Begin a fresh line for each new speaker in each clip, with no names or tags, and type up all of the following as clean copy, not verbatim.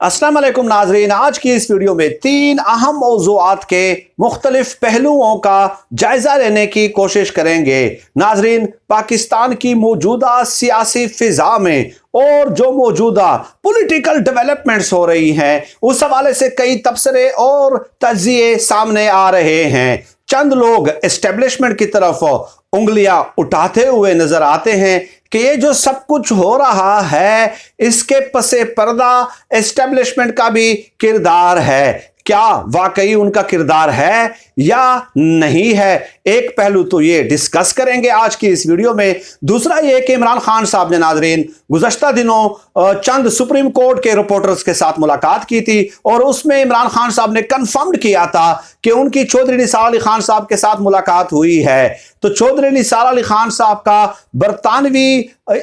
अस्सलाम वालेकुम नाजरीन, आज की इस वीडियो में तीन अहम मौज़ूआत के मुख्तलिफ पहलुओं का जायजा लेने की कोशिश करेंगे। नाजरीन, पाकिस्तान की मौजूदा सियासी फिजा में और जो मौजूदा पॉलिटिकल डेवलपमेंट्स हो रही हैं उस हवाले से कई तबसरे और तज्जिए सामने आ रहे हैं। चंद लोग एस्टेब्लिशमेंट की तरफ उंगलियां उठाते हुए नजर आते हैं कि ये जो सब कुछ हो रहा है इसके पसे पर्दा एस्टेब्लिशमेंट का भी किरदार है। क्या वाकई उनका किरदार है या नहीं है, एक पहलू तो ये डिस्कस करेंगे आज की इस वीडियो में। दूसरा ये कि इमरान खान साहब ने नाजरीन गुज़श्ता दिनों चंद सुप्रीम कोर्ट के रिपोर्टर्स के साथ मुलाकात की थी और उसमें इमरान खान साहब ने कंफर्म किया था कि उनकी चौधरी निसार अली खान साहब के साथ मुलाकात हुई है। तो चौधरी निसार अली खान साहब का बरतानवी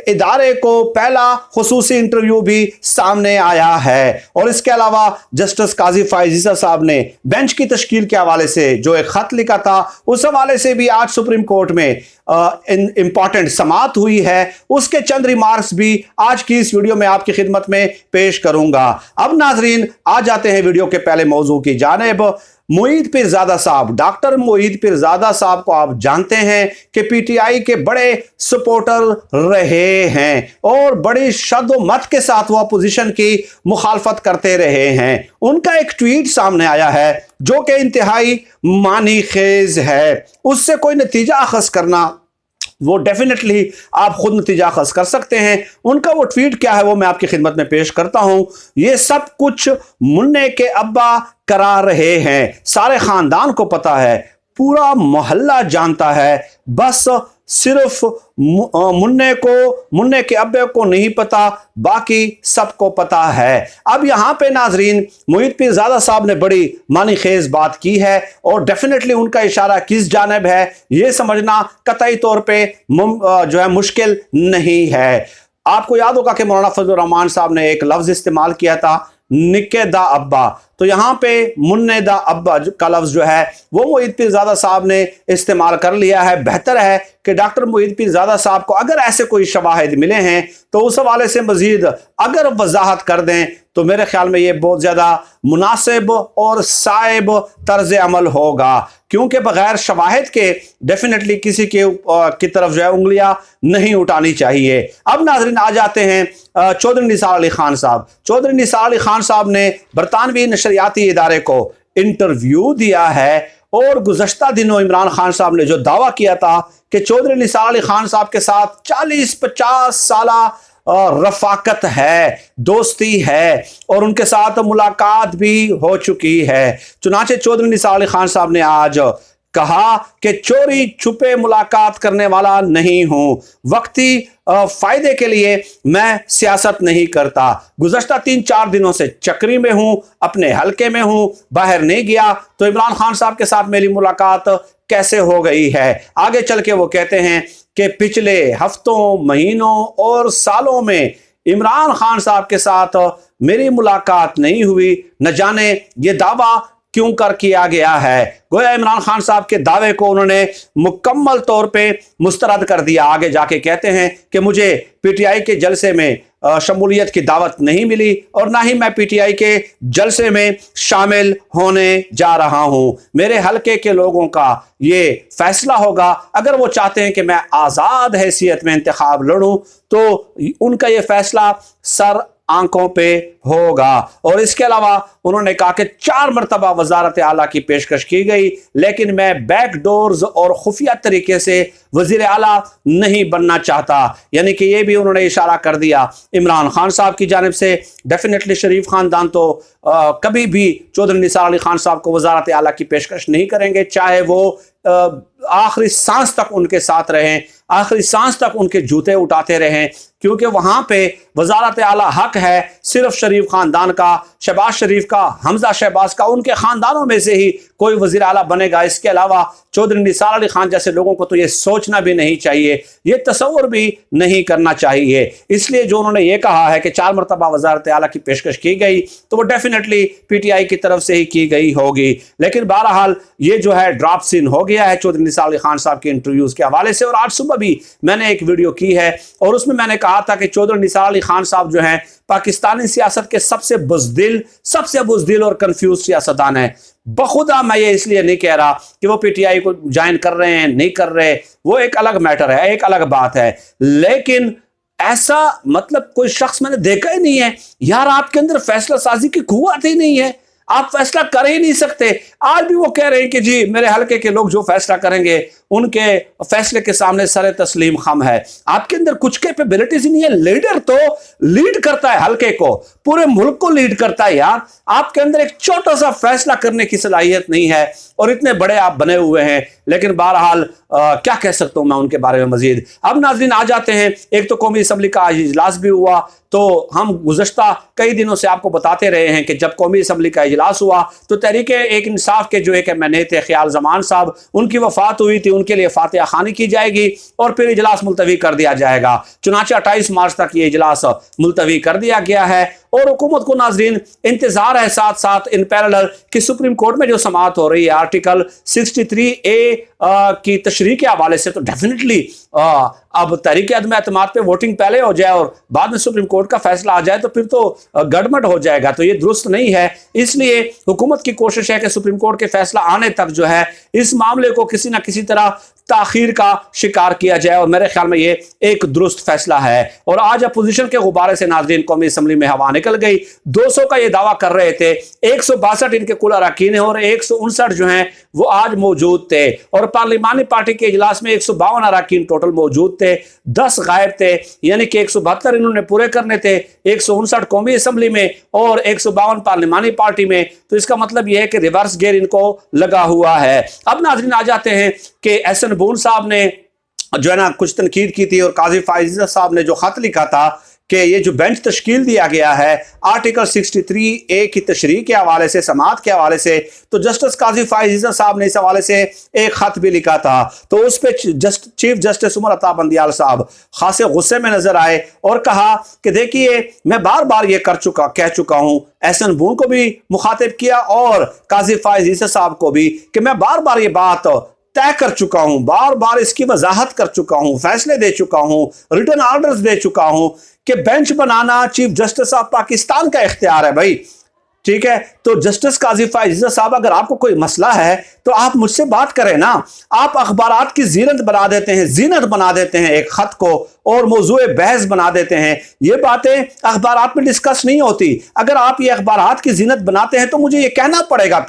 इदारे को पहला खुसूसी इंटरव्यू भी सामने आया है और इसके अलावा जस्टिस काजी फायजीसा साहब ने बेंच की तश्कील के हवाले से जो एक खत लिखा था उस हवाले से भी आज सुप्रीम कोर्ट में इंपॉर्टेंट समाअत हुई है। उसके चंद रिमार्क्स भी आज की इस वीडियो में आपकी खिदमत में पेश करूंगा। अब नाजरीन आ जाते हैं वीडियो के पहले मौजू की जानिब। मोईद पीरजादा साहब, डॉक्टर मोईद पीरजादा साहब को आप जानते हैं कि पीटीआई के बड़े सपोर्टर रहे हैं और बड़ी शद्दोमत के साथ वो अपोजिशन की मुखालफत करते रहे हैं। उनका एक ट्वीट सामने आया है जो कि इंतहाई मानी खेज है। उससे कोई नतीजा अखज़ करना वो डेफिनेटली आप खुद नतीजा अखज़ कर सकते हैं। उनका वो ट्वीट क्या है वो मैं आपकी खिदमत में पेश करता हूं। ये सब कुछ मुन्ने के अब्बा करा रहे हैं, सारे खानदान को पता है, पूरा मोहल्ला जानता है, बस सिर्फ मुन्ने के अब्बे को नहीं पता, बाकी सबको पता है। अब यहां पे नाजरीन मोईद पीरजादा साहब ने बड़ी मानी खेज बात की है और डेफिनेटली उनका इशारा किस जानिब है यह समझना कतई तौर पे जो है मुश्किल नहीं है। आपको याद होगा कि मौलाना फजलुर रहमान साहब ने एक लफ्ज इस्तेमाल किया था, निके दा अब्बा। तो यहां पे मुन्ने दा अब्बा का लफ्ज जो है वो मोईद पीरजादा साहब ने इस्तेमाल कर लिया है। बेहतर है कि डॉक्टर मोईद पीरजादा साहब को अगर ऐसे कोई शवाहिद मिले हैं तो उस हवाले से मजीद अगर वजाहत कर दें तो मेरे ख्याल में ये बहुत ज़्यादा मुनासिब और साइब तर्ज अमल होगा, क्योंकि बगैर शवाहिद के डेफिनेटली किसी की तरफ जो है उंगलियां नहीं उठानी चाहिए। अब नाजरीन आ जाते हैं चौधरी निसार अली खान साहब। चौधरी निसार अली खान साहब ने बरतानवी नशरियाती इदारे को इंटरव्यू दिया है और गुज़श्ता दिनों इमरान खान साहब ने जो दावा किया था कि चौधरी निसार अली खान साहब के साथ 40-50 साला रफाकत है, दोस्ती है और उनके साथ मुलाकात भी हो चुकी है। चुनाचे चौधरी निसार अली खान साहब ने आज कहा कि चोरी छुपे मुलाकात करने वाला नहीं हूं, वक्ती फायदे के लिए मैं सियासत नहीं करता। गुज़श्ता 3-4 दिनों से चक्री में हूं, अपने हलके में हूं, बाहर नहीं गया। तो इमरान खान साहब के साथ मेरी मुलाकात कैसे हो गई है? आगे चल के वो कहते हैं कि पिछले हफ्तों, महीनों और सालों में इमरान खान साहब के साथ मेरी मुलाकात नहीं हुई, न जाने ये दावा क्यों कर किया गया है। गोया इमरान खान साहब के दावे को उन्होंने मुकम्मल तौर पे मुस्तरद कर दिया। आगे जाके कहते हैं कि मुझे पीटीआई के जलसे में शमूलियत की दावत नहीं मिली और ना ही मैं पीटीआई के जलसे में शामिल होने जा रहा हूं। मेरे हलके के लोगों का ये फैसला होगा। अगर वो चाहते हैं कि मैं आज़ाद हैसियत में इंतखाब लड़ूं तो उनका ये फैसला सर आंखों पे होगा। और इसके अलावा उन्होंने कहा कि 4 मरतबा वजारत आला की पेशकश की गई, लेकिन मैं बैकडोर्स और खुफिया तरीके से वजीर आला नहीं बनना चाहता। यानी कि ये भी उन्होंने इशारा कर दिया इमरान खान साहब की जानिब से। डेफिनेटली शरीफ खानदान तो कभी भी चौधरी निसार अली खान साहब को वजारत आला की पेशकश नहीं करेंगे, चाहे वो आखिरी सांस तक उनके साथ रहें, आखिरी सांस तक उनके जूते उठाते रहें, क्योंकि वहां पे वजारत आला हक है सिर्फ शरीफ खानदान का, शहबाज शरीफ का, हमजा शहबाज का, उनके खानदानों में से ही कोई वजीर आला बनेगा। इसके अलावा चौधरी निसार अली खान जैसे लोगों को तो ये सोचना भी नहीं चाहिए, ये तस्वुर भी नहीं करना चाहिए। इसलिए जो उन्होंने ये कहा है कि 4 मरतबा वजारत आला की पेशकश की गई तो वो डेफिनेटली पीटीआई की तरफ से ही की गई होगी। लेकिन बहरहाल ये जो है ड्रॉप सीन हो गया है चौधरी निसार अली खान साहब के इंटरव्यूज के हवाले से। और आज सुबह भी मैंने एक वीडियो की है और उसमें मैंने कहा कहा था कि चौधरी निसार अली खान साहब जो हैं पाकिस्तानी सियासत के सबसे बुज़दिल और कंफ्यूज सियासतदान है। बखुदा मैं ये इसलिए नहीं कह रहा कि वो पीटीआई को ज्वाइन कर रहे हैं नहीं कर रहे, वो एक अलग मैटर है, एक अलग बात है, लेकिन ऐसा मतलब कोई शख्स मैंने देखा ही नहीं है यार, आपके अंदर फैसला साजी की कुव्वत ही नहीं है, आप फैसला कर ही नहीं सकते। आज भी वो कह रहे हैं कि जी मेरे हलके के लोग जो फैसला करेंगे उनके फैसले के सामने सरे तस्लीम खम है। आपके अंदर कुछ कैपेबिलिटीज नहीं है। लीडर तो लीड करता है हलके को, पूरे मुल्क को लीड करता है यार, आपके अंदर एक छोटा सा फैसला करने की सलाहियत नहीं है और इतने बड़े आप बने हुए हैं। लेकिन बहरहाल क्या कह सकता हूं मैं उनके बारे में मजीद। अब नाज़रीन आ जाते हैं, एक तो कौमी असम्बली का आज इजलास भी हुआ, तो हम गुज़श्ता कई दिनों से आपको बताते रहे हैं कि जब कौमी असम्बली का इजलास हुआ तो तहरीक एक इंसाफ के जो एक एमएनए थे ख्याल जमान साहब, उनकी वफात हुई थी, उनके लिए फातिहा खानी की जाएगी और फिर इजलास मुलतवी कर दिया जाएगा। चुनांचे 28 मार्च तक ये इजलास मुलतवी कर दिया गया है और हुकूमत को नाजरीन इंतजार है साथ साथ इन पैरेलल कि सुप्रीम कोर्ट में जो समाअत हो रही है आर्टिकल 63A की तशरीह के हवाले से, तो डेफिनेटली अब तहरीक अदम एतमाद पे वोटिंग पहले हो जाए और बाद में सुप्रीम कोर्ट का फैसला आ जाए तो फिर तो गड़बड़ हो जाएगा, तो ये दुरुस्त नहीं है। इसलिए हुकूमत की कोशिश है कि सुप्रीम कोर्ट के फैसला आने तक जो है इस मामले को किसी ना किसी तरह ताखीर का शिकार किया जाए और मेरे ख्याल में ये एक दुरुस्त फैसला है। और आज अपोजिशन के गुब्बारे से नाज़रीन कौमी असम्बली में हवा निकल गई। 200 का ये दावा कर रहे थे, 162 इनके कुल अरकान और 159 जो हैं वो आज मौजूद थे और पार्लिमानी पार्टी के इजलास में 152 अरकान टोटल मौजूद थे, 10 गायब थे, यानी कि 172 इन्होंने पूरे करने थे, 159 कौमी असम्बली में और 152 पार्लिमानी पार्टी में। तो इसका मतलब यह है कि रिवर्स गेयर इनको लगा हुआ है। अब नाज़रीन आ जाते हैं कि एहसन बून साहब ने जो है ना कुछ तनकीद की थी और काजी फायज साहब ने जो खत लिखा था कि ये जो बेंच तश्कील दिया गया है आर्टिकल 63A की तशरीह के हवाले से, समाअत के हवाले से, तो जस्टिस काजी फायज साहब ने इस हवाले से एक खत भी लिखा था। तो उस पर चीफ जस्टिस उमर अता बंदियाल साहब खासे गुस्से में नजर आए और कहा कि देखिए मैं बार बार ये कह चुका हूं, एहसन बून को भी मुखातिब किया और काजी फायज साहब को भी, कि मैं बार बार ये बात तय कर चुका हूं, बार बार इसकी वजाहत कर चुका हूं, फैसले दे चुका हूं, रिटर्न ऑर्डर्स दे चुका हूं कि bench banana chief justice of Pakistan का इख्तियार है भाई, ठीक है। तो जस्टिस काजी फायज साहब अगर आपको कोई मसला है तो आप मुझसे बात करें ना। आप अखबारात की जीनत बना देते हैं एक खत को और मौजूए बहस बना देते हैं। ये बातें अखबारात में डिस्कस नहीं होती। अगर आप ये अखबारात की जीनत बनाते हैं तो मुझे ये कहना पड़ेगा,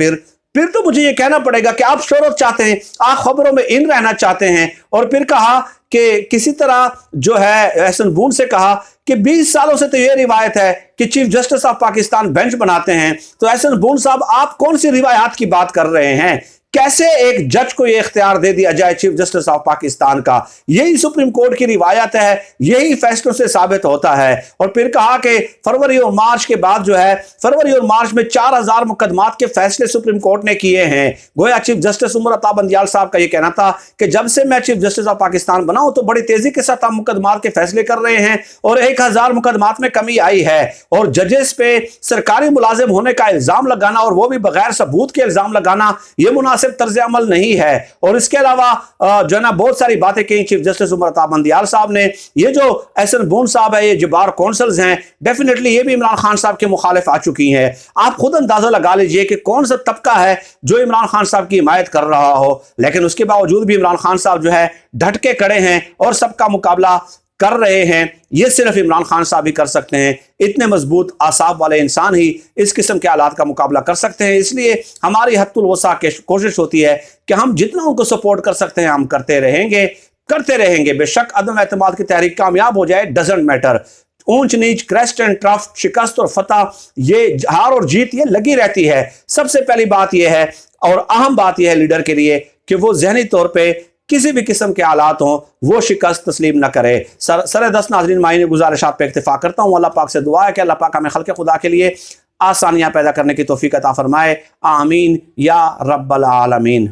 फिर तो मुझे ये कहना पड़ेगा कि आप शोहरत चाहते हैं, आप खबरों में इन रहना चाहते हैं। और फिर कहा कि किसी तरह जो है एहसन बून से कहा कि 20 सालों से तो ये रिवायत है कि chief justice of Pakistan bench बनाते हैं। तो एहसन बून साहब आप कौन सी रिवायात की बात कर रहे हैं? कैसे एक जज को यह इख्तियार दे दिया जाए चीफ जस्टिस ऑफ पाकिस्तान का? यही सुप्रीम कोर्ट की रिवायत है, यही फैसलों से साबित होता है। और फिर कहा कि फरवरी और मार्च के बाद जो है, फरवरी और मार्च में 4000 मुकदमात के फैसले सुप्रीम कोर्ट ने किए हैं। गोया चीफ जस्टिस उमर अता बंदियाल साहब का यह कहना था कि जब से मैं चीफ जस्टिस ऑफ पाकिस्तान बना हूं तो बड़ी तेजी के साथ हम मुकदमात के फैसले कर रहे हैं और 1000 मुकदमात में कमी आई है। और जजेस पे सरकारी मुलाजिम होने का इल्जाम लगाना और वो भी बगैर सबूत के इल्जाम लगाना यह मुनासिब तर्ज अमल नहीं है। और इसके अलावा जो है ना बहुत सारी बातें कही चीफ जस्टिस उमर अता बंदियाल साहब ने। ये जो एहसन बून साहब है, ये जो बार कौंसल्स हैं, डेफिनेटली ये भी इमरान खान साहब के मुखालिफ आ चुकी हैं। आप खुद अंदाजा लगा लीजिए कि कौन सा तबका है जो इमरान खान साहब की हिमायत कर रहा हो, लेकिन उसके बावजूद भी इमरान खान साहब जो है डट के खड़े हैं और सबका मुकाबला कर रहे हैं। ये सिर्फ इमरान खान साहब ही कर सकते हैं। इतने मजबूत आसाब वाले इंसान ही इस किस्म के हालात का मुकाबला कर सकते हैं। इसलिए हमारी हद्दुल वसा कोशिश होती है कि हम जितना उनको सपोर्ट कर सकते हैं हम करते रहेंगे। बेशक अदम एतमाद की तहरीक कामयाब हो जाए, डजंट मैटर। ऊंच नीच, क्रेस्ट एंड ट्रफ, शिकस्त और फतह, ये हार और जीत ये लगी रहती है। सबसे पहली बात यह है और अहम बात यह है लीडर के लिए कि वो जहनी तौर पे किसी भी किस्म के हालात हों वो शिकस्त तस्लीम न करे। सर दस नाज़रीन मायने गुजारिशात पे इक्तिफा करता हूँ। अल्लाह पाक से दुआ है कि अल्लाह पाक हमें खल्क़ खुदा के लिए आसानियाँ पैदा करने की तौफीक अता फरमाए। आमीन या रब्बल आलमीन।